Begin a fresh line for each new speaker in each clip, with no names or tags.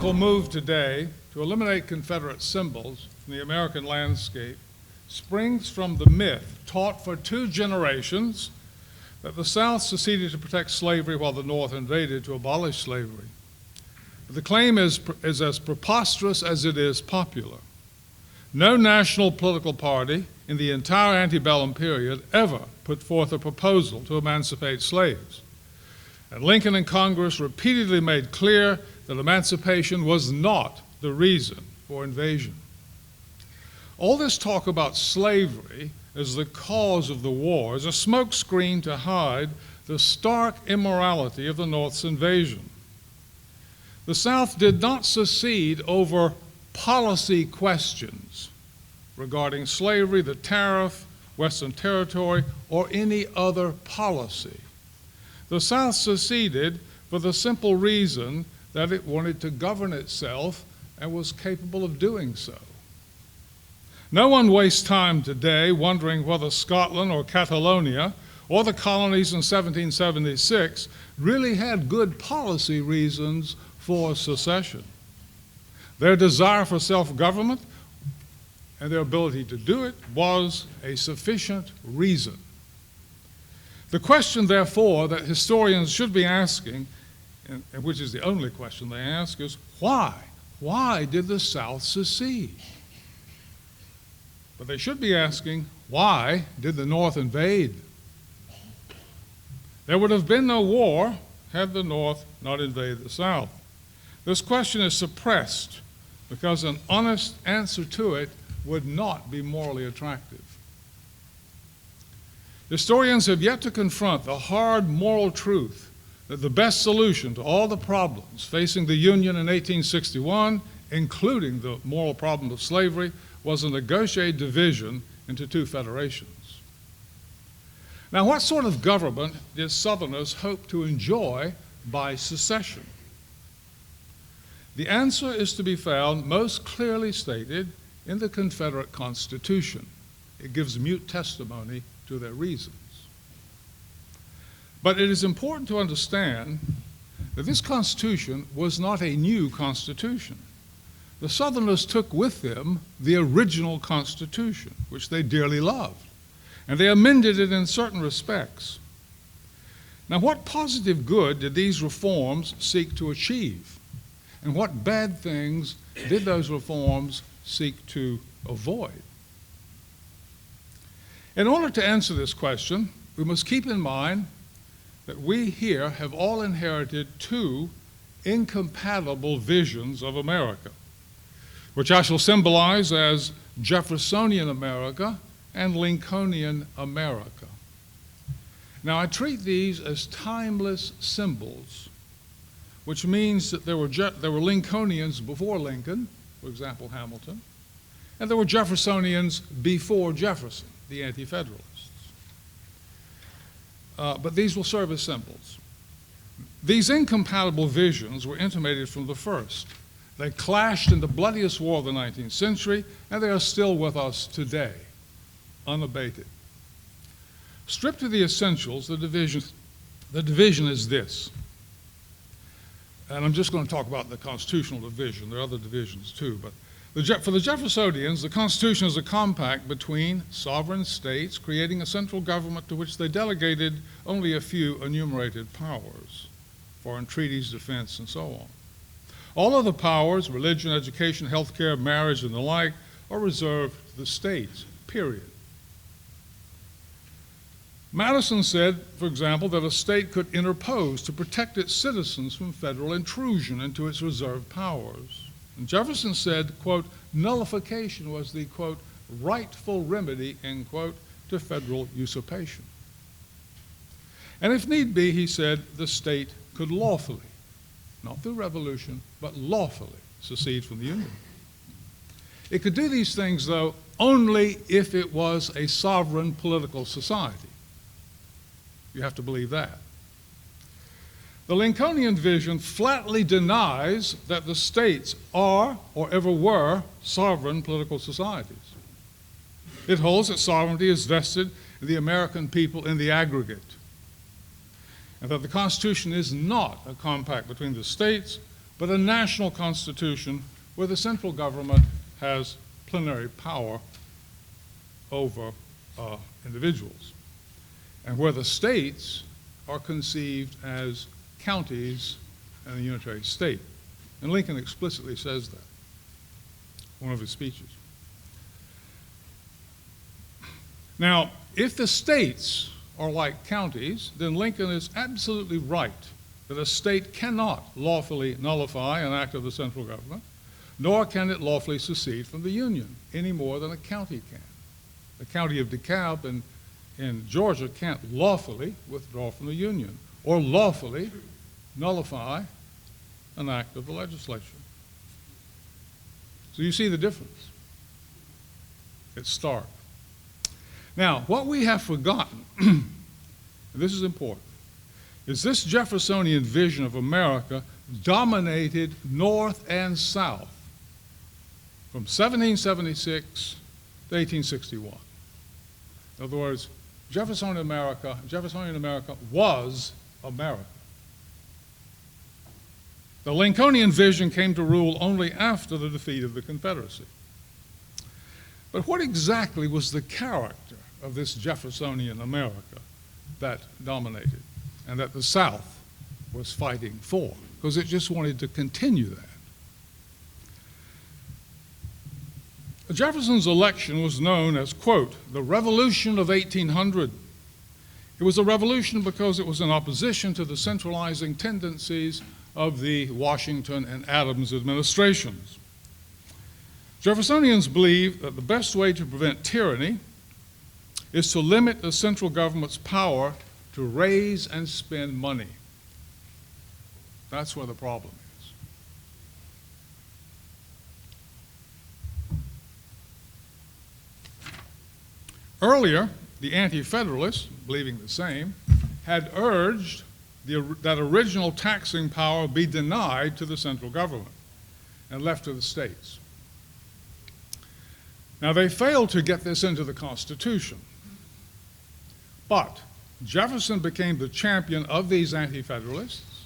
radical move today to eliminate Confederate symbols from the American landscape springs from the myth taught for 2 generations that the South seceded to protect slavery while the North invaded to abolish slavery. But the claim is as preposterous as it is popular. No national political party in the entire antebellum period ever put forth a proposal to emancipate slaves. And Lincoln and Congress repeatedly made clear that emancipation was not the reason for invasion. All this talk about slavery as the cause of the war is a smokescreen to hide the stark immorality of the North's invasion. The South did not secede over policy questions regarding slavery, the tariff, Western Territory, or any other policy. The South seceded for the simple reason that it wanted to govern itself and was capable of doing so. No one wastes time today wondering whether Scotland or Catalonia or the colonies in 1776 really had good policy reasons for secession. Their desire for self-government and their ability to do it was a sufficient reason. The question, therefore, that historians should be asking, and which is the only question they ask, is why? Why did the South secede? But they should be asking, why did the North invade? There would have been no war had the North not invaded the South. This question is suppressed because an honest answer to it would not be morally attractive. Historians have yet to confront the hard moral truth that the best solution to all the problems facing the Union in 1861, including the moral problem of slavery, was a negotiated division into 2 federations. Now, what sort of government did Southerners hope to enjoy by secession? The answer is to be found most clearly stated in the Confederate Constitution. It gives mute testimony to their reasons. But it is important to understand that this Constitution was not a new Constitution. The Southerners took with them the original Constitution, which they dearly loved, and they amended it in certain respects. Now, what positive good did these reforms seek to achieve? And what bad things did those reforms seek to avoid? In order to answer this question, we must keep in mind that we here have all inherited 2 incompatible visions of America, which I shall symbolize as Jeffersonian America and Lincolnian America. Now, I treat these as timeless symbols, which means that there were Lincolnians before Lincoln, for example, Hamilton, and there were Jeffersonians before Jefferson, the AntiFederalists. But these will serve as symbols. These incompatible visions were intimated from the first. They clashed in the bloodiest war of the 19th century, and they are still with us today, unabated. Stripped to the essentials, the division is this. And I'm just going to talk about the constitutional division. There are other divisions too, but for the Jeffersonians, the Constitution is a compact between sovereign states creating a central government to which they delegated only a few enumerated powers, foreign treaties, defense, and so on. All other powers, religion, education, healthcare, marriage, and the like, are reserved to the states, period. Madison said, for example, that a state could interpose to protect its citizens from federal intrusion into its reserved powers. And Jefferson said, quote, nullification was the, quote, rightful remedy, end quote, to federal usurpation. And if need be, he said, the state could lawfully, not through revolution, but lawfully secede from the Union. It could do these things, though, only if it was a sovereign political society. You have to believe that. The Lincolnian vision flatly denies that the states are or ever were sovereign political societies. It holds that sovereignty is vested in the American people in the aggregate, and that the Constitution is not a compact between the states but a national constitution where the central government has plenary power over individuals, and where the states are conceived as counties and a unitary state. And Lincoln explicitly says that in one of his speeches. Now, if the states are like counties, then Lincoln is absolutely right that a state cannot lawfully nullify an act of the central government, nor can it lawfully secede from the Union any more than a county can. The county of DeKalb in Georgia can't lawfully withdraw from the Union or lawfully nullify an act of the legislature. So you see the difference. It's stark. Now, what we have forgotten, and this is important, is this Jeffersonian vision of America dominated North and South from 1776 to 1861. In other words, Jeffersonian America was America. The Lincolnian vision came to rule only after the defeat of the Confederacy. But what exactly was the character of this Jeffersonian America that dominated and that the South was fighting for? Because it just wanted to continue that. Jefferson's election was known as, quote, the Revolution of 1800. It was a revolution because it was in opposition to the centralizing tendencies of the Washington and Adams administrations. Jeffersonians believed that the best way to prevent tyranny is to limit the central government's power to raise and spend money. That's where the problem is. Earlier, the Anti-Federalists, believing the same, had urged that original taxing power be denied to the central government and left to the states. Now, they failed to get this into the Constitution, but Jefferson became the champion of these Anti-Federalists,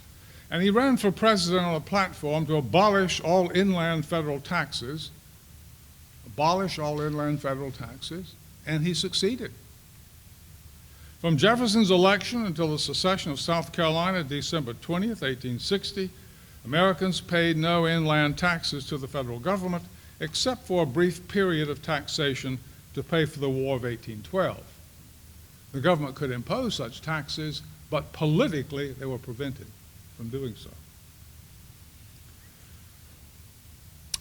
and he ran for president on a platform to abolish all inland federal taxes, and he succeeded. From Jefferson's election until the secession of South Carolina, December 20th, 1860, Americans paid no inland taxes to the federal government except for a brief period of taxation to pay for the War of 1812. The government could impose such taxes, but politically they were prevented from doing so.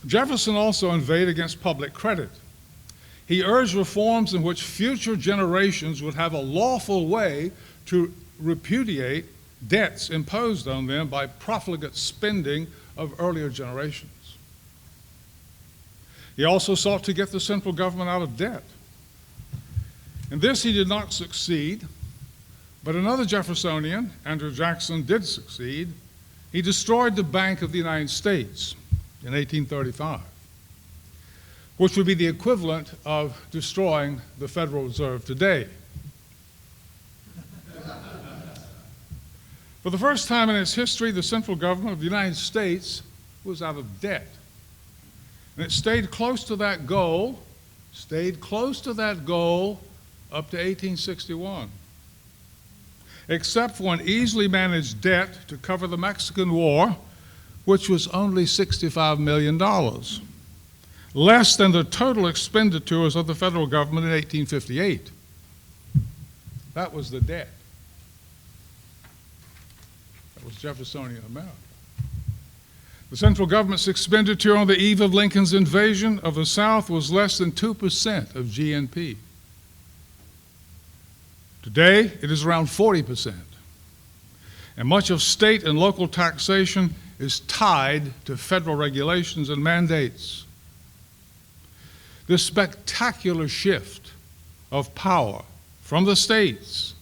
Jefferson also inveighed against public credit. He urged reforms in which future generations would have a lawful way to repudiate debts imposed on them by profligate spending of earlier generations. He also sought to get the central government out of debt. In this he did not succeed, but another Jeffersonian, Andrew Jackson, did succeed. He destroyed the Bank of the United States in 1835. Which would be the equivalent of destroying the Federal Reserve today. For the first time in its history, the central government of the United States was out of debt. And it stayed close to that goal up to 1861, except for an easily managed debt to cover the Mexican War, which was only $65 million. Less than the total expenditures of the federal government in 1858. That was the debt. That was Jeffersonian America. The central government's expenditure on the eve of Lincoln's invasion of the South was less than 2% of GNP. Today, it is around 40%. And much of state and local taxation is tied to federal regulations and mandates. This spectacular shift of power from the states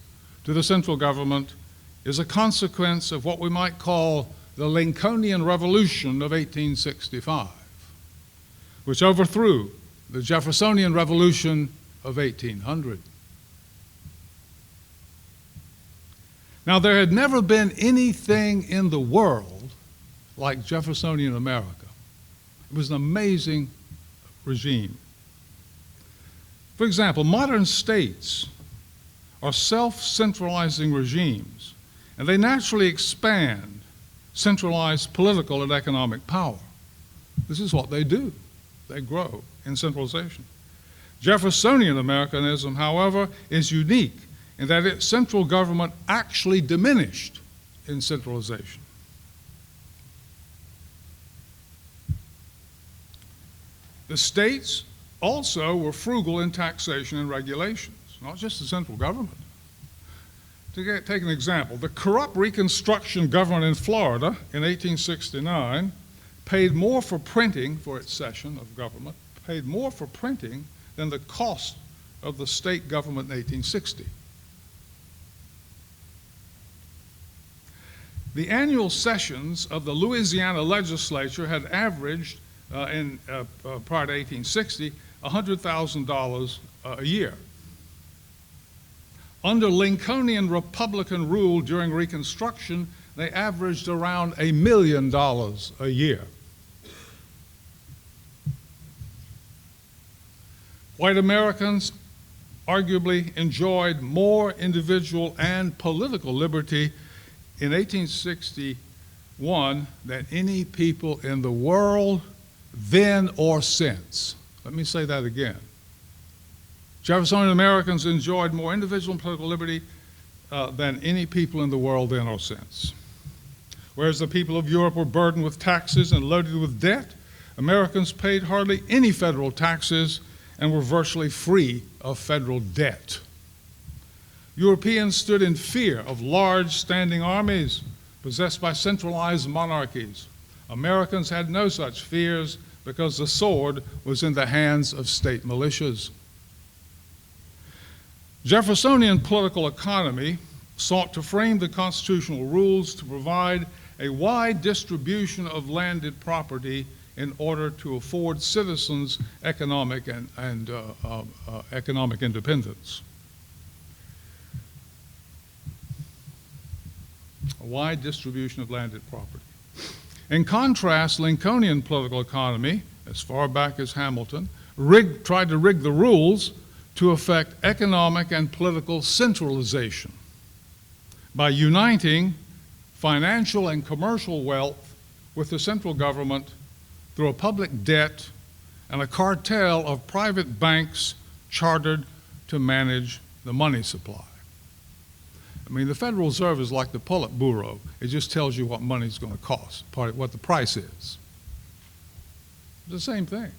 to the central government is a consequence of what we might call the Lincolnian Revolution of 1865, which overthrew the Jeffersonian Revolution of 1800. Now, there had never been anything in the world like Jeffersonian America. It was an amazing regime. For example, modern states are self-centralizing regimes, and they naturally expand centralized political and economic power. This is what they do. They grow in centralization. Jeffersonian Americanism, however, is unique in that its central government actually diminished in centralization. The states also were frugal in taxation and regulations, not just the central government. To take an example, the corrupt Reconstruction government in Florida in 1869 paid more for printing, for its session of government, paid more for printing than the cost of the state government in 1860. The annual sessions of the Louisiana legislature had averaged, prior to 1860, $100,000 a year. Under Lincolnian Republican rule during Reconstruction, they averaged around $1 million a year. White Americans arguably enjoyed more individual and political liberty in 1861 than any people in the world then or since. Let me say that again. Jeffersonian Americans enjoyed more individual and political liberty than any people in the world then or since. Whereas the people of Europe were burdened with taxes and loaded with debt, Americans paid hardly any federal taxes and were virtually free of federal debt. Europeans stood in fear of large standing armies possessed by centralized monarchies. Americans had no such fears because the sword was in the hands of state militias. Jeffersonian political economy sought to frame the constitutional rules to provide a wide distribution of landed property in order to afford citizens economic and economic independence. A wide distribution of landed property. In contrast, Lincolnian political economy, as far back as Hamilton, tried to rig the rules to effect economic and political centralization by uniting financial and commercial wealth with the central government through a public debt and a cartel of private banks chartered to manage the money supply. I mean, the Federal Reserve is like the Politburo. It just tells you what money's going to cost, what the price is. It's the same thing.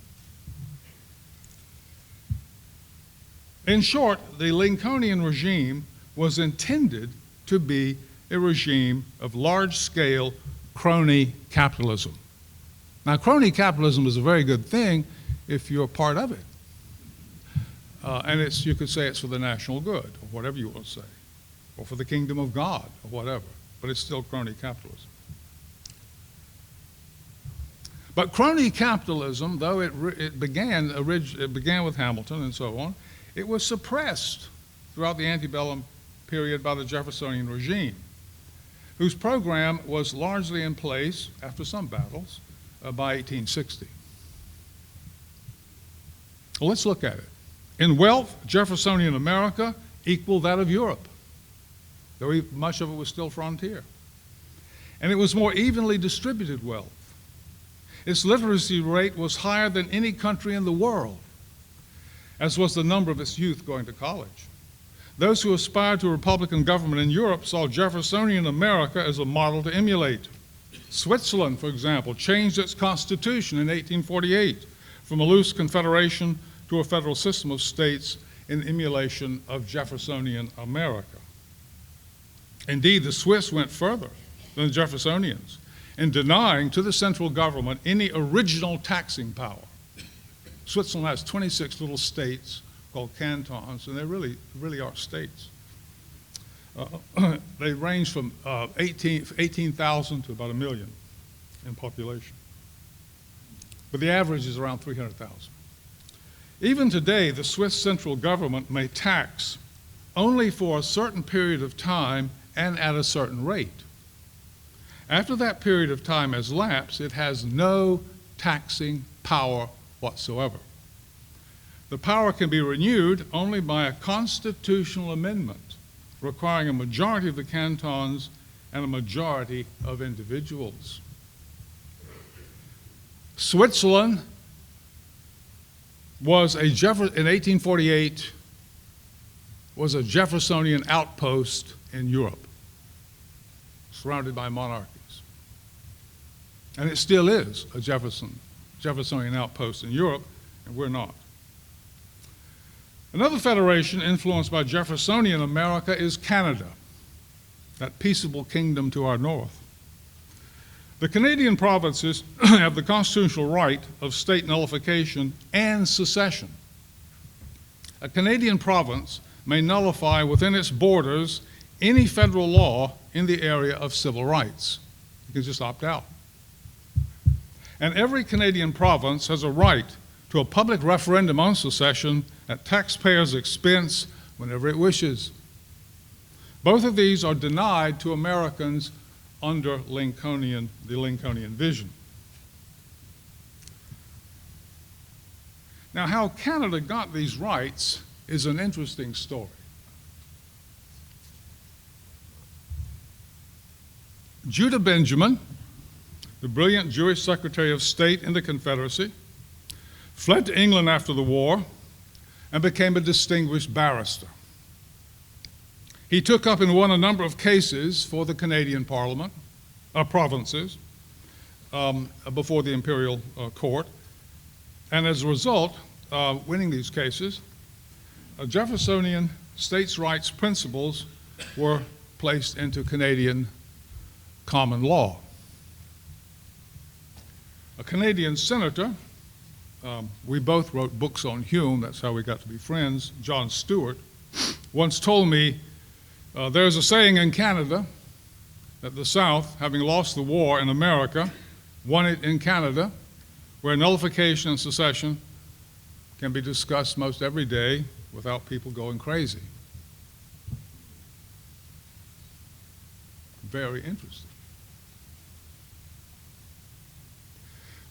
In short, the Lincolnian regime was intended to be a regime of large-scale crony capitalism. Now, crony capitalism is a very good thing if you're a part of it. And you could say it's for the national good, or whatever you want to say, or for the kingdom of God, or whatever, but it's still crony capitalism. But crony capitalism, though it began with Hamilton and so on, it was suppressed throughout the antebellum period by the Jeffersonian regime, whose program was largely in place after some battles by 1860. Well, let's look at it. In wealth, Jeffersonian America equaled that of Europe, though much of it was still frontier. And it was more evenly distributed wealth. Its literacy rate was higher than any country in the world, as was the number of its youth going to college. Those who aspired to a Republican government in Europe saw Jeffersonian America as a model to emulate. Switzerland, for example, changed its constitution in 1848 from a loose confederation to a federal system of states in emulation of Jeffersonian America. Indeed, the Swiss went further than the Jeffersonians in denying to the central government any original taxing power. Switzerland has 26 little states called cantons, and they really are states. They range from 18,000 to about 1 million in population. But the average is around 300,000. Even today, the Swiss central government may tax only for a certain period of time and at a certain rate. After that period of time has lapsed, it has no taxing power whatsoever. The power can be renewed only by a constitutional amendment requiring a majority of the cantons and a majority of individuals. Switzerland was in 1848 was a Jeffersonian outpost in Europe, surrounded by monarchies. And it still is a Jeffersonian outpost in Europe, and we're not. Another federation influenced by Jeffersonian America is Canada, that peaceable kingdom to our north. The Canadian provinces have the constitutional right of state nullification and secession. A Canadian province may nullify within its borders any federal law in the area of civil rights. You can just opt out. And every Canadian province has a right to a public referendum on secession at taxpayers' expense whenever it wishes. Both of these are denied to Americans under the Lincolnian vision. Now, how Canada got these rights is an interesting story. Judah Benjamin, the brilliant Jewish Secretary of State in the Confederacy, fled to England after the war and became a distinguished barrister. He took up and won a number of cases for the Canadian Parliament, provinces, before the Imperial Court. And as a result, winning these cases, Jeffersonian states' rights principles were placed into Canadian common law. A Canadian senator, we both wrote books on Hume, that's how we got to be friends, John Stewart, once told me, there's a saying in Canada that the South, having lost the war in America, won it in Canada, where nullification and secession can be discussed most every day without people going crazy. Very interesting.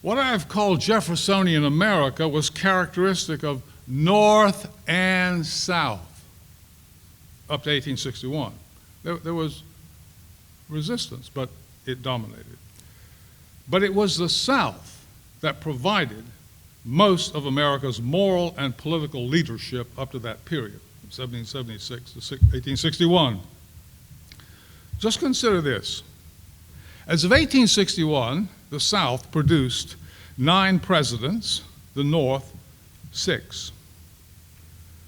What I have called Jeffersonian America was characteristic of North and South up to 1861. There was resistance, but it dominated. But it was the South that provided most of America's moral and political leadership up to that period, from 1776 to 1861. Just consider this. As of 1861, the South produced 9 presidents, the North 6.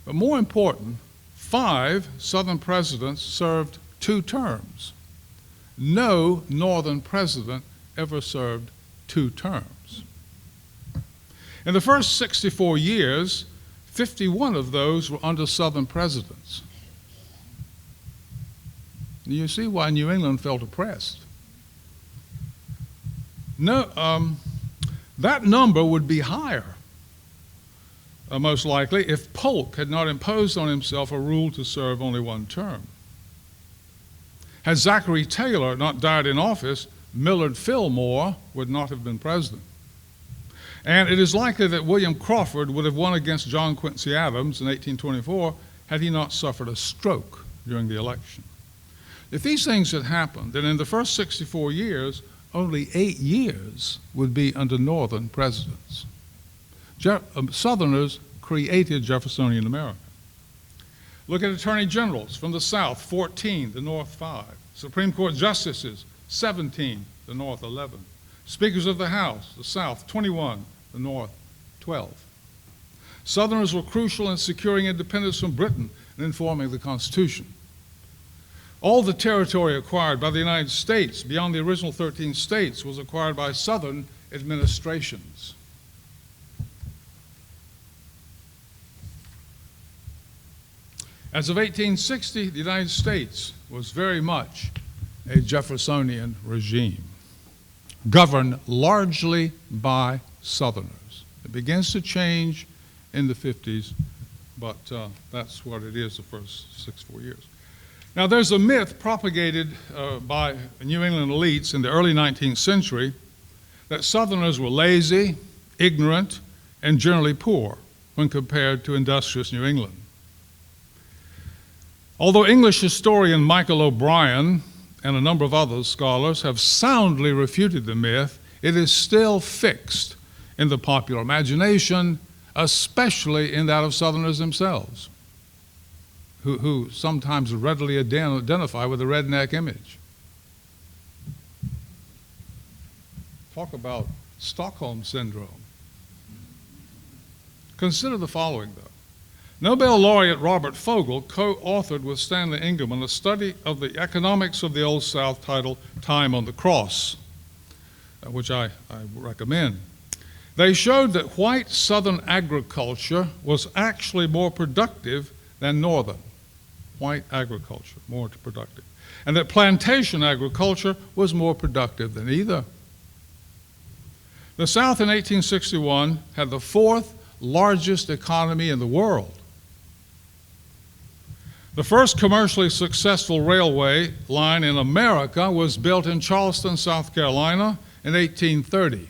But more important, 5 Southern presidents served 2 terms. No Northern president ever served 2 terms. In the first 64 years, 51 of those were under Southern presidents. You see why New England felt oppressed. No, that number would be higher, most likely, if Polk had not imposed on himself a rule to serve only 1 term. Had Zachary Taylor not died in office, Millard Fillmore would not have been president. And it is likely that William Crawford would have won against John Quincy Adams in 1824 had he not suffered a stroke during the election. If these things had happened, then in the first 64 years, only 8 years would be under Northern presidents. Southerners created Jeffersonian America. Look at attorney generals from the South, 14, the North 5. Supreme Court justices, 17, the North 11. Speakers of the House, the South, 21, the North 12. Southerners were crucial in securing independence from Britain and in forming the Constitution. All the territory acquired by the United States beyond the original 13 states was acquired by Southern administrations. As of 1860, the United States was very much a Jeffersonian regime, governed largely by Southerners. It begins to change in the 50s, but that's what it is the first 64 years. Now, there's a myth propagated by New England elites in the early 19th century that Southerners were lazy, ignorant, and generally poor when compared to industrious New England. Although English historian Michael O'Brien and a number of other scholars have soundly refuted the myth, it is still fixed in the popular imagination, especially in that of Southerners themselves, who sometimes readily identify with the redneck image. Talk about Stockholm Syndrome. Consider the following, though. Nobel laureate Robert Fogel co-authored with Stanley Engelman a study of the economics of the Old South titled Time on the Cross, which I recommend. They showed that white Southern agriculture was actually more productive than Northern. White agriculture, more productive. And that plantation agriculture was more productive than either. The South in 1861 had the fourth largest economy in the world. The first commercially successful railway line in America was built in Charleston, South Carolina in 1830.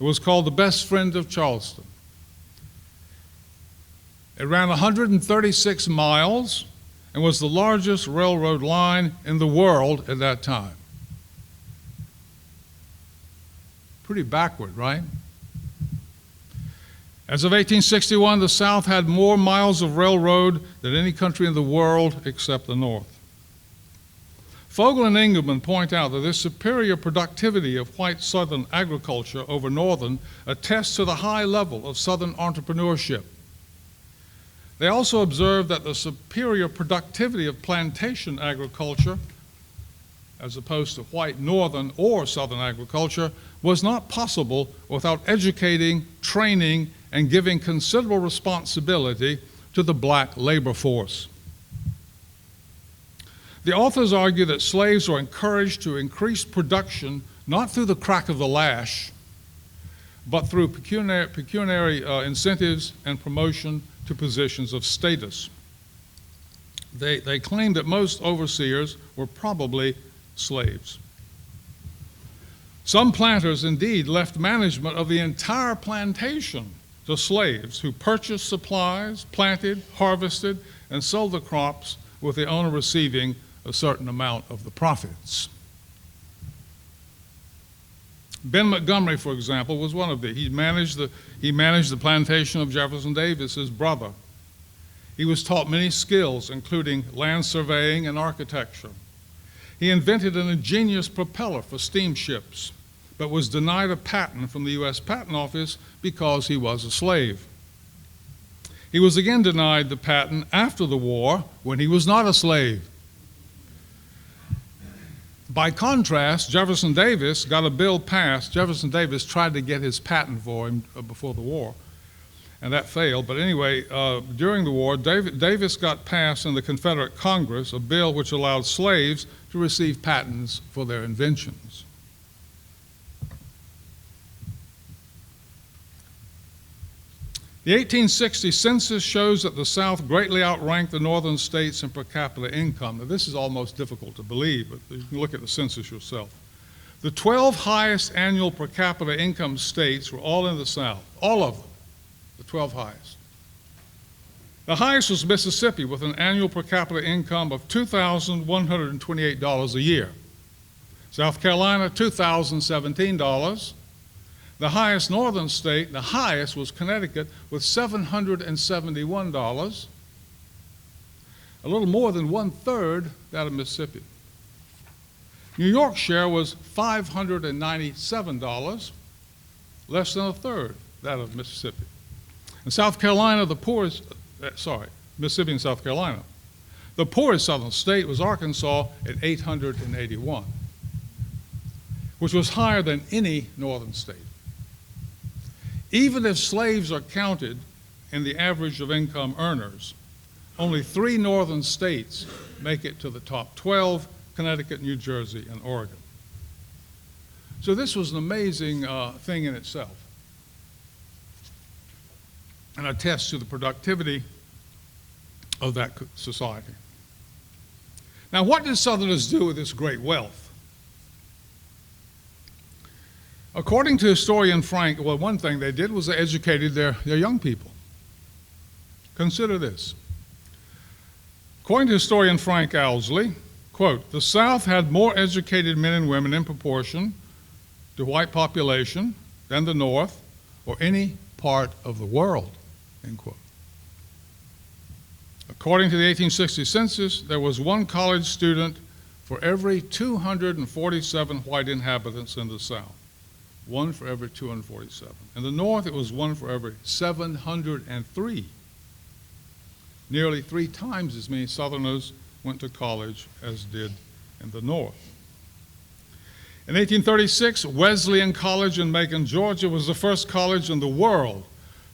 It was called the Best Friend of Charleston. It ran 136 miles and was the largest railroad line in the world at that time. Pretty backward, right? As of 1861, the South had more miles of railroad than any country in the world except the North. Fogel and Engelman point out that this superior productivity of white Southern agriculture over Northern attests to the high level of Southern entrepreneurship. They also observe that the superior productivity of plantation agriculture, as opposed to white Northern or Southern agriculture, was not possible without educating, training, and giving considerable responsibility to the black labor force. The authors argue that slaves were encouraged to increase production not through the crack of the lash, but through pecuniary incentives and promotion to positions of status. They claim that most overseers were probably slaves. Some planters indeed left management of the entire plantation to slaves who purchased supplies, planted, harvested, and sold the crops, with the owner receiving a certain amount of the profits. Ben Montgomery, for example, was one of these. He managed the plantation of Jefferson Davis, his brother. He was taught many skills, including land surveying and architecture. He invented an ingenious propeller for steamships, but was denied a patent from the U.S. Patent Office because he was a slave. He was again denied the patent after the war when he was not a slave. By contrast, Jefferson Davis got a bill passed. Jefferson Davis tried to get his patent for him before the war, and that failed. But anyway, during the war, Davis got passed in the Confederate Congress a bill which allowed slaves to receive patents for their inventions. The 1860 census shows that the South greatly outranked the northern states in per capita income. Now, this is almost difficult to believe, but you can look at the census yourself. The 12 highest annual per capita income states were all in the South, all of them, the 12 highest. The highest was Mississippi with an annual per capita income of $2,128 a year. South Carolina, $2,017. The highest northern state, the highest, was Connecticut with $771, a little more than 1/3 that of Mississippi. New York's share was $597, less than 1/3 that of Mississippi. In South Carolina, Mississippi and South Carolina. The poorest southern state was Arkansas at $881, which was higher than any northern state. Even if slaves are counted in the average of income earners, only 3 northern states make it to the top 12, Connecticut, New Jersey, and Oregon. So this was an amazing thing in itself, and attests to the productivity of that society. Now, what did Southerners do with this great wealth? According to historian Frank, well, one thing they did was they educated their young people. Consider this. According to historian Frank Owsley, quote, "The South had more educated men and women in proportion to white population than the North or any part of the world," end quote. According to the 1860 census, there was one college student for every 247 white inhabitants in the South. One for every 247. In the North, it was one for every 703. Nearly 3 times as many Southerners went to college as did in the North. In 1836, Wesleyan College in Macon, Georgia was the first college in the world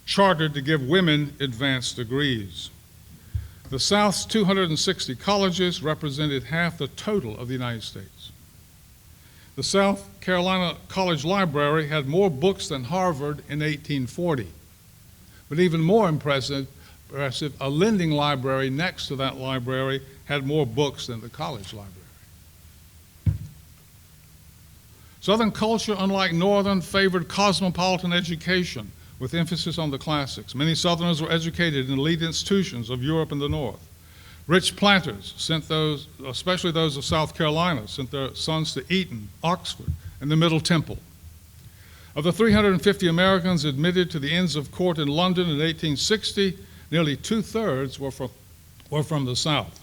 chartered to give women advanced degrees. The South's 260 colleges represented half the total of the United States. The South Carolina College Library had more books than Harvard in 1840. But even more impressive, a lending library next to that library had more books than the college library. Southern culture, unlike Northern, favored cosmopolitan education with emphasis on the classics. Many Southerners were educated in elite institutions of Europe and the North. Rich planters sent those, especially those of South Carolina, sent their sons to Eton, Oxford, and the Middle Temple. Of the 350 Americans admitted to the Inns of Court in London in 1860, nearly 2/3 were from the South.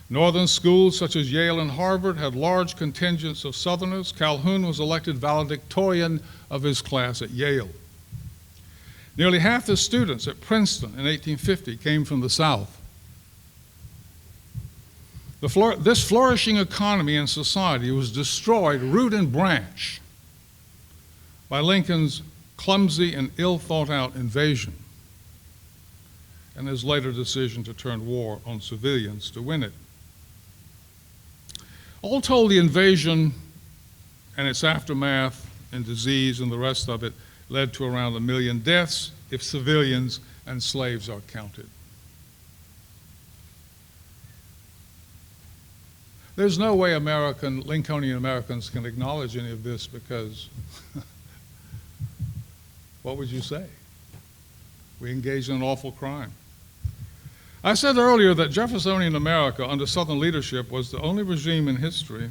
Northern schools such as Yale and Harvard had large contingents of Southerners. Calhoun was elected valedictorian of his class at Yale. Nearly half the students at Princeton in 1850 came from the South. This flourishing economy and society was destroyed root and branch by Lincoln's clumsy and ill-thought-out invasion and his later decision to turn war on civilians to win it. All told, the invasion and its aftermath and disease and the rest of it led to around 1 million deaths if civilians and slaves are counted. There's no way Lincolnian Americans can acknowledge any of this because what would you say? We engaged in an awful crime. I said earlier that Jeffersonian America under Southern leadership was the only regime in history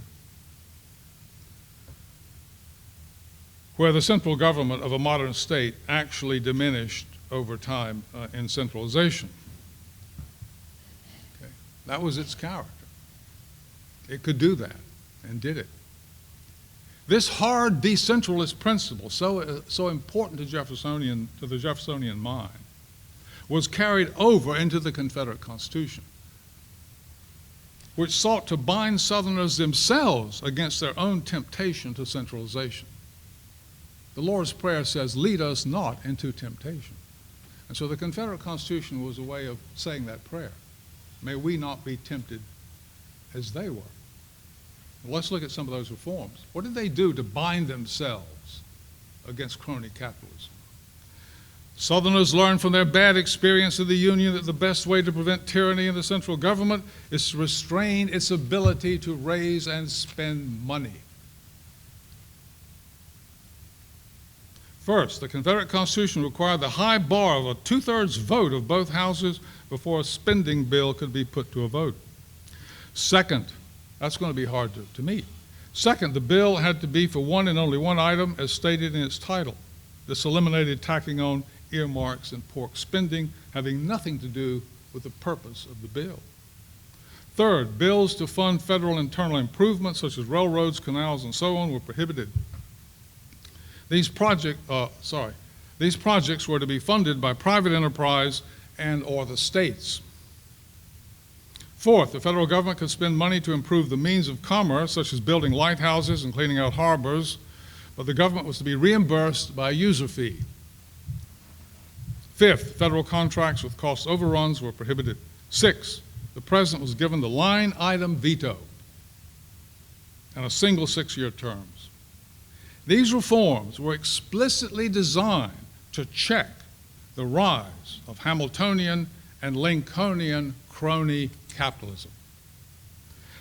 where the central government of a modern state actually diminished over time in centralization. Okay. That was its character. It could do that and did it. This hard decentralist principle, so important to the Jeffersonian mind, was carried over into the Confederate Constitution, which sought to bind Southerners themselves against their own temptation to centralization. The Lord's Prayer says, "Lead us not into temptation." And so the Confederate Constitution was a way of saying that prayer. May we not be tempted as they were. Well, let's look at some of those reforms. What did they do to bind themselves against crony capitalism? Southerners learned from their bad experience of the Union that the best way to prevent tyranny in the central government is to restrain its ability to raise and spend money. First, the Confederate Constitution required the high bar of a 2/3 vote of both houses before a spending bill could be put to a vote. Second, that's going to be hard to meet. Second, the bill had to be for one and only one item as stated in its title. This eliminated tacking on earmarks and pork spending, having nothing to do with the purpose of the bill. Third, bills to fund federal internal improvements such as railroads, canals, and so on were prohibited. These projects were to be funded by private enterprise and or the states. Fourth, the federal government could spend money to improve the means of commerce, such as building lighthouses and cleaning out harbors, but the government was to be reimbursed by a user fee. Fifth, federal contracts with cost overruns were prohibited. Sixth, the president was given the line item veto and a single 6-year terms. These reforms were explicitly designed to check the rise of Hamiltonian and Lincolnian crony capitalism.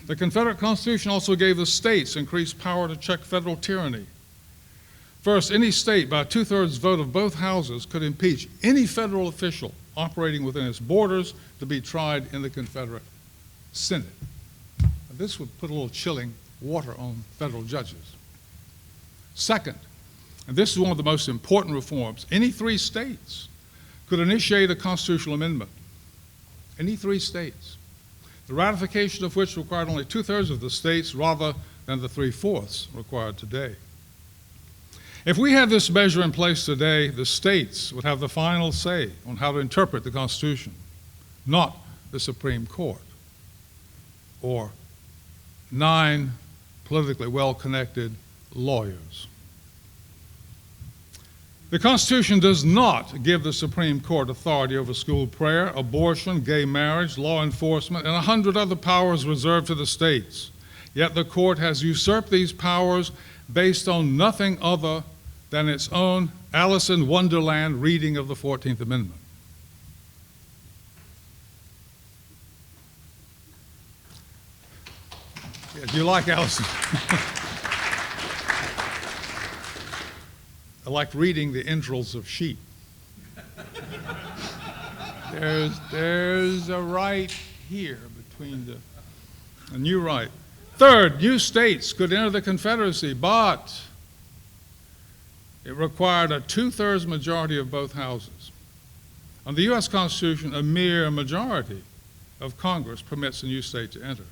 The Confederate Constitution also gave the states increased power to check federal tyranny. First, any state by a two-thirds vote of both houses could impeach any federal official operating within its borders to be tried in the Confederate Senate. This would put a little chilling water on federal judges. Second, and this is one of the most important reforms, any three states could initiate a constitutional amendment. Any three states. The ratification of which required only two-thirds of the states rather than the three-fourths required today. If we had this measure in place today, the states would have the final say on how to interpret the Constitution, not the Supreme Court or 9 politically well-connected lawyers. The Constitution does not give the Supreme Court authority over school prayer, abortion, gay marriage, law enforcement, and 100 other powers reserved to the states. Yet the court has usurped these powers based on nothing other than its own Alice in Wonderland reading of the 14th Amendment. Yeah, do you like Alice? I like reading the entrails of sheep. There's a right here between a new right. Third, new states could enter the Confederacy, but it required a two-thirds majority of both houses. Under the U.S. Constitution, a mere majority of Congress permits a new state to enter.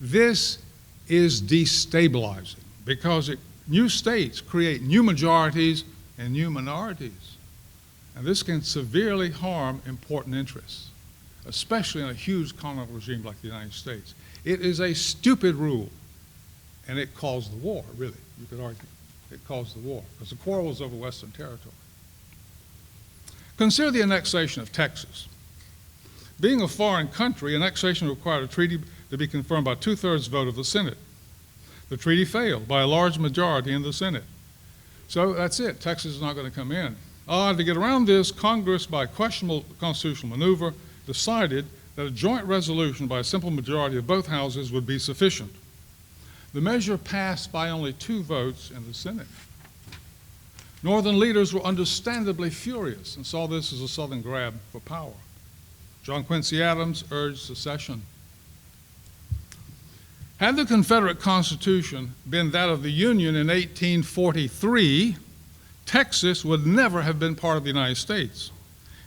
This is destabilizing because new states create new majorities and new minorities. And this can severely harm important interests, especially in a huge colonial regime like the United States. It is a stupid rule, and it caused the war, really, you could argue. It caused the war, because the quarrel was over Western territory. Consider the annexation of Texas. Being a foreign country, annexation required a treaty to be confirmed by two-thirds vote of the Senate. The treaty failed by a large majority in the Senate. So that's it. Texas is not going to come in. To get around this, Congress, by questionable constitutional maneuver, decided that a joint resolution by a simple majority of both houses would be sufficient. The measure passed by only 2 votes in the Senate. Northern leaders were understandably furious and saw this as a Southern grab for power. John Quincy Adams urged secession. Had the Confederate Constitution been that of the Union in 1843, Texas would never have been part of the United States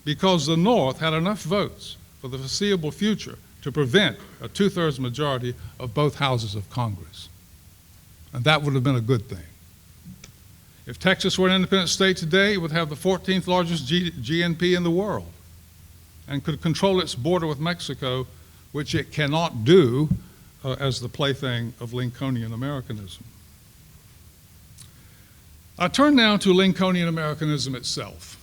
because the North had enough votes for the foreseeable future to prevent a two-thirds majority of both houses of Congress. And that would have been a good thing. If Texas were an independent state today, it would have the 14th largest GNP in the world and could control its border with Mexico, which it cannot do as the plaything of Lincolnian Americanism. I turn now to Lincolnian Americanism itself.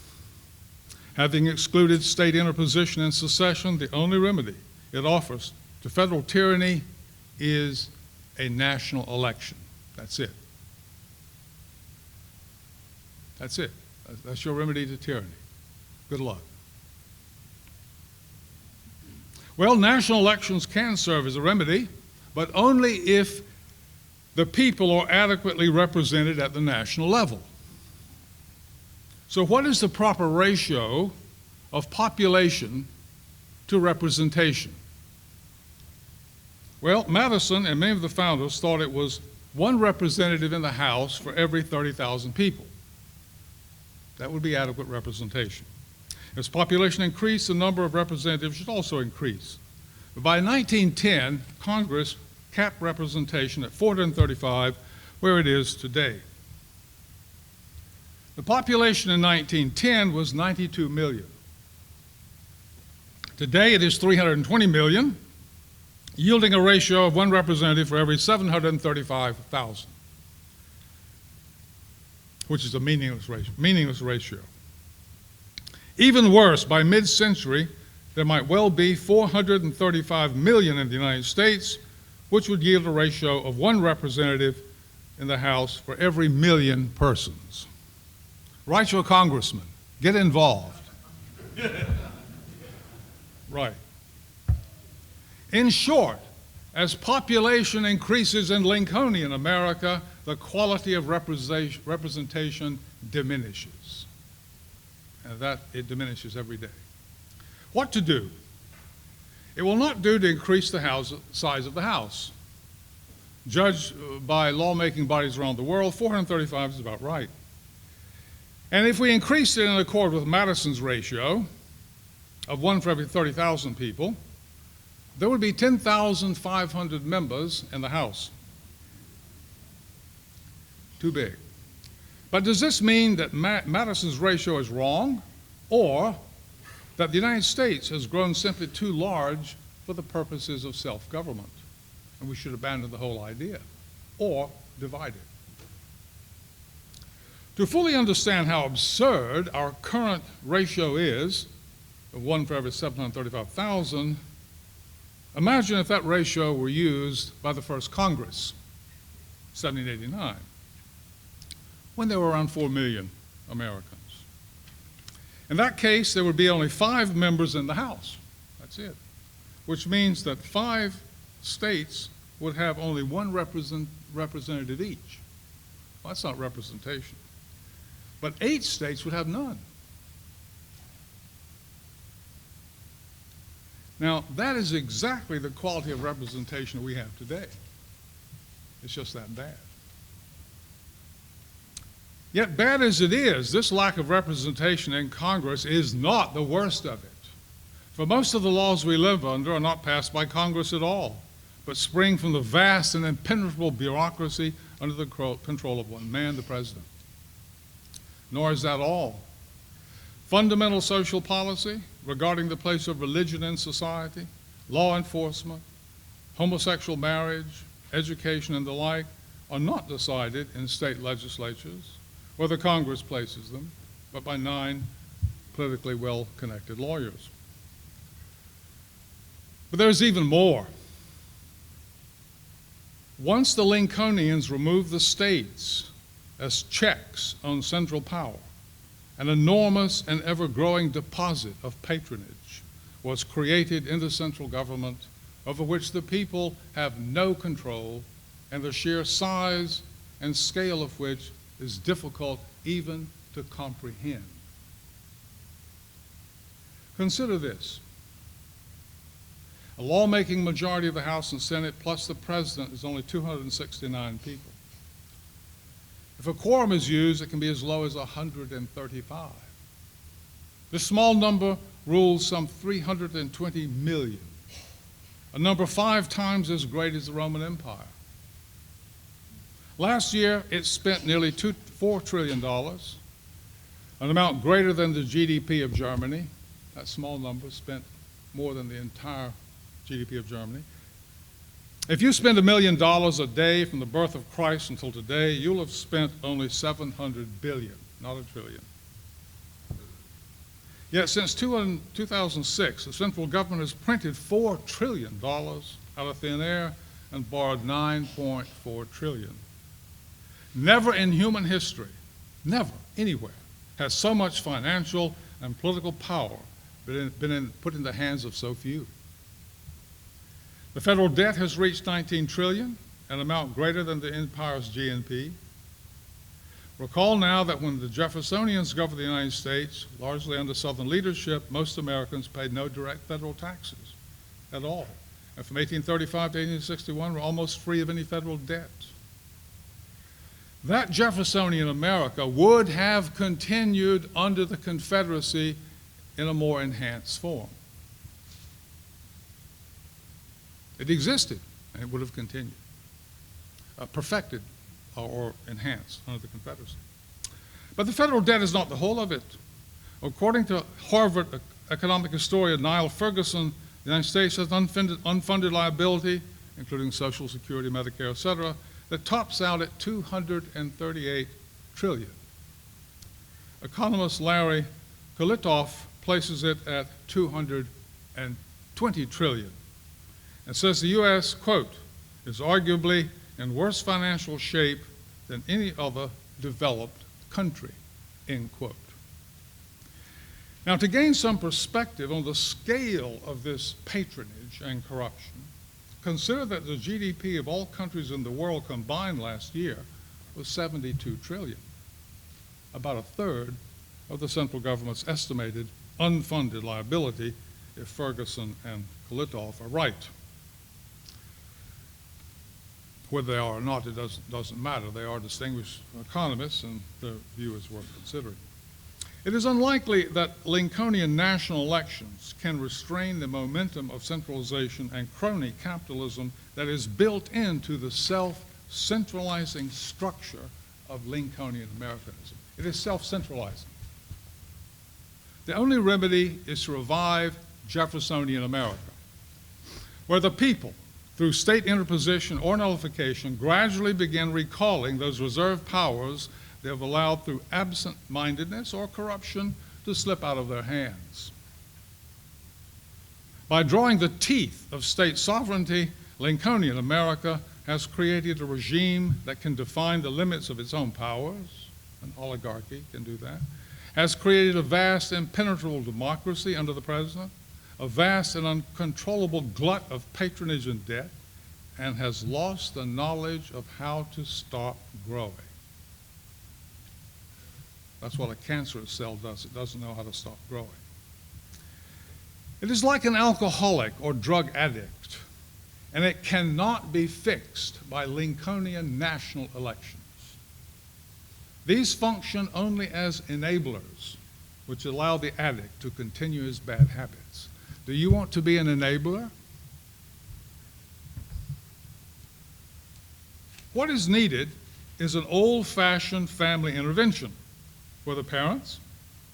Having excluded state interposition and secession, the only remedy it offers to federal tyranny is a national election. That's it. That's it. That's your remedy to tyranny. Good luck. Well, national elections can serve as a remedy, but only if the people are adequately represented at the national level. So what is the proper ratio of population to representation? Well, Madison and many of the founders thought it was 1 representative in the House for every 30,000 people. That would be adequate representation. As population increased, the number of representatives should also increase. But by 1910, Congress capped representation at 435, where it is today. The population in 1910 was 92 million. Today it is 320 million, yielding a ratio of 1 representative for every 735,000, which is a meaningless ratio. Even worse, by mid-century, there might well be 435 million in the United States, which would yield a ratio of 1 representative in the House for every 1,000,000 persons. Write your congressman. Get involved. Right. In short, As population increases in Lincolnian America, the quality of representation diminishes. And that it diminishes every day. What to do? It will not do to increase the size of the House. Judged by lawmaking bodies around the world, 435 is about right. And if we increased it in accord with Madison's ratio of 1 for every 30,000 people, there would be 10,500 members in the House. Too big. But does this mean that Madison's ratio is wrong, or that the United States has grown simply too large for the purposes of self-government, and we should abandon the whole idea, or divide it? To fully understand how absurd our current ratio is, of 1 for every 735,000, imagine if that ratio were used by the first Congress, 1789, when there were around 4 million Americans. In that case, there would be only 5 members in the House. That's it. Which means that 5 states would have only 1 representative each. Well, that's not representation. But 8 states would have none. Now, that is exactly the quality of representation we have today. It's just that bad. Yet, bad as it is, this lack of representation in Congress is not the worst of it. For most of the laws we live under are not passed by Congress at all, but spring from the vast and impenetrable bureaucracy under the control of one man, the president. Nor is that all. Fundamental social policy regarding the place of religion in society, law enforcement, homosexual marriage, education, and the like are not decided in state legislatures, where the Congress places them, but by 9 politically well-connected lawyers. But there's even more. Once the Lincolnians removed the states as checks on central power, an enormous and ever-growing deposit of patronage was created in the central government, over which the people have no control, and the sheer size and scale of which is difficult even to comprehend. Consider this. A lawmaking majority of the House and Senate plus the President is only 269 people. If a quorum is used, it can be as low as 135. This small number rules some 320 million, a number 5 times as great as the Roman Empire. Last year, it spent nearly $4 trillion, an amount greater than the GDP of Germany. That small number spent more than the entire GDP of Germany. If you spend $1 million a day from the birth of Christ until today, you'll have spent only 700 billion, not a trillion. Yet since 2006, the central government has printed $4 trillion out of thin air and borrowed $9.4 trillion. Never in human history, never anywhere, has so much financial and political power been put in the hands of so few. The federal debt has reached $19 trillion, an amount greater than the empire's GNP. Recall now that when the Jeffersonians governed the United States, largely under Southern leadership, most Americans paid no direct federal taxes at all. And from 1835 to 1861, were almost free of any federal debt. That Jeffersonian America would have continued under the Confederacy in a more enhanced form. It existed, and it would have continued, perfected or enhanced under the Confederacy. But the federal debt is not the whole of it. According to Harvard economic historian Niall Ferguson, the United States has unfunded liability, including Social Security, Medicare, et cetera, that tops out at $238 trillion. Economist Larry Kolitoff places it at $220 trillion and says the U.S., quote, is arguably in worse financial shape than any other developed country, end quote. Now, to gain some perspective on the scale of this patronage and corruption, Consider that the GDP of all countries in the world combined last year was $72 trillion, about a third of the central government's estimated unfunded liability, if Ferguson and Kolitov are right. Whether they are or not, it doesn't matter. They are distinguished economists, and their view is worth considering. It is unlikely that Lincolnian national elections can restrain the momentum of centralization and crony capitalism that is built into the self-centralizing structure of Lincolnian Americanism. It is self-centralizing. The only remedy is to revive Jeffersonian America, where the people, through state interposition or nullification, gradually begin recalling those reserved powers they have allowed through absent-mindedness or corruption to slip out of their hands. By drawing the teeth of state sovereignty, Lincolnian America has created a regime that can define the limits of its own powers. An oligarchy can do that. Has created a vast, impenetrable democracy under the president, a vast and uncontrollable glut of patronage and debt, and has lost the knowledge of how to stop growing. That's what a cancerous cell does. It doesn't know how to stop growing. It is like an alcoholic or drug addict, and it cannot be fixed by Lincolnian national elections. These function only as enablers, which allow the addict to continue his bad habits. Do you want to be an enabler? What is needed is an old-fashioned family intervention where the parents,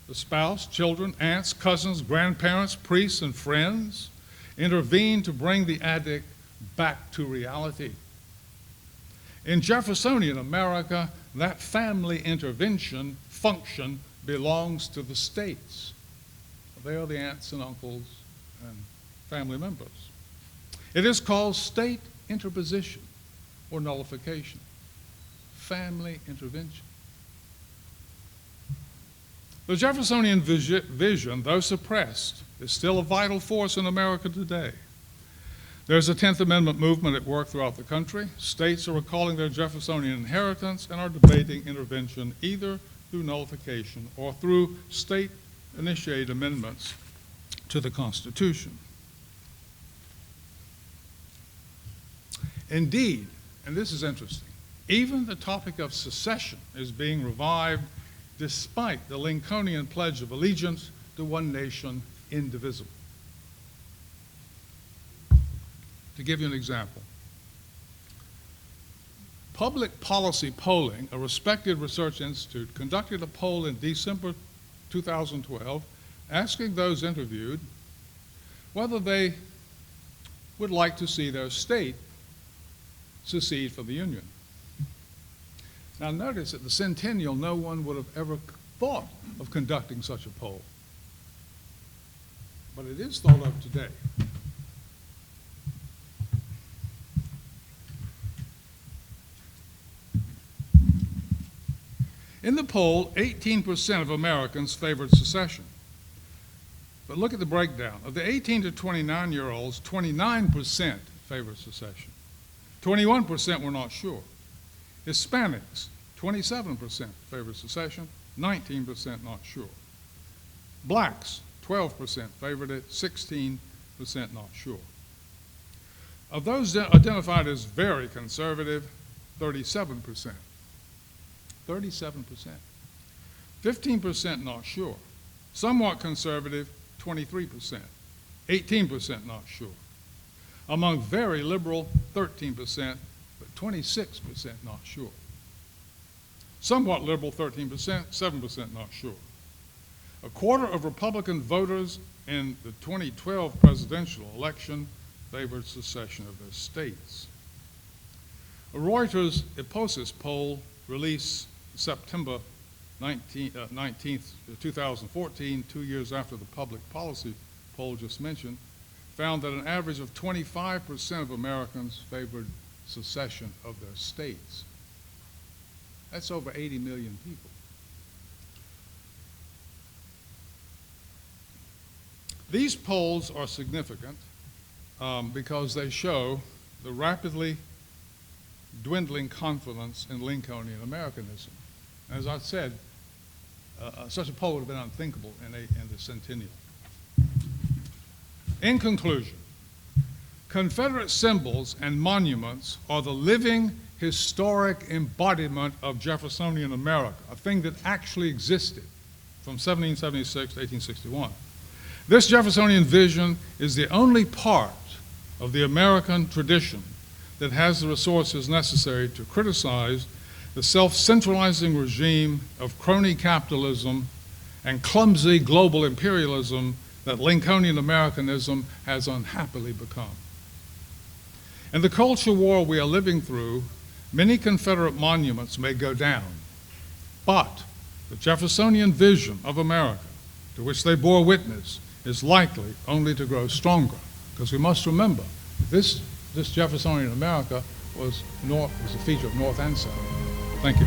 the spouse, children, aunts, cousins, grandparents, priests, and friends intervene to bring the addict back to reality. In Jeffersonian America, that family intervention function belongs to the states. They are the aunts and uncles and family members. It is called state interposition or nullification, family intervention. The Jeffersonian vision, though suppressed, is still a vital force in America today. There's a 10th Amendment movement at work throughout the country. States are recalling their Jeffersonian inheritance and are debating intervention either through nullification or through state-initiated amendments to the Constitution. Indeed, and this is interesting, even the topic of secession is being revived despite the Lincolnian Pledge of Allegiance to one nation, indivisible. To give you an example, Public Policy Polling, a respected research institute, conducted a poll in December 2012 asking those interviewed whether they would like to see their state secede from the Union. Now notice at the centennial, no one would have ever thought of conducting such a poll. But it is thought of today. In the poll, 18% of Americans favored secession. But look at the breakdown. Of the 18 to 29-year-olds, 29% favored secession. 21% were not sure. Hispanics, 27% favored secession, 19% not sure. Blacks, 12% favored it, 16% not sure. Of those identified as very conservative, 37%. 37%. 15% not sure. Somewhat conservative, 23%. 18% not sure. Among very liberal, 13%, but 26% not sure. Somewhat liberal, 13%, 7% not sure. A quarter of Republican voters in the 2012 presidential election favored secession of their states. A Reuters Ipsos poll released September 19th, 2014, 2 years after the public policy poll just mentioned, found that an average of 25% of Americans favored secession of their states. That's over 80 million people. These polls are significant because they show the rapidly dwindling confidence in Lincolnian Americanism. As I said, such a poll would have been unthinkable in the centennial. In conclusion, Confederate symbols and monuments are the living historic embodiment of Jeffersonian America, a thing that actually existed from 1776 to 1861. This Jeffersonian vision is the only part of the American tradition that has the resources necessary to criticize the self-centralizing regime of crony capitalism and clumsy global imperialism that Lincolnian Americanism has unhappily become. In the culture war we are living through, many Confederate monuments may go down, but the Jeffersonian vision of America, to which they bore witness, is likely only to grow stronger, because we must remember, this Jeffersonian America was a feature of North and South. Thank you.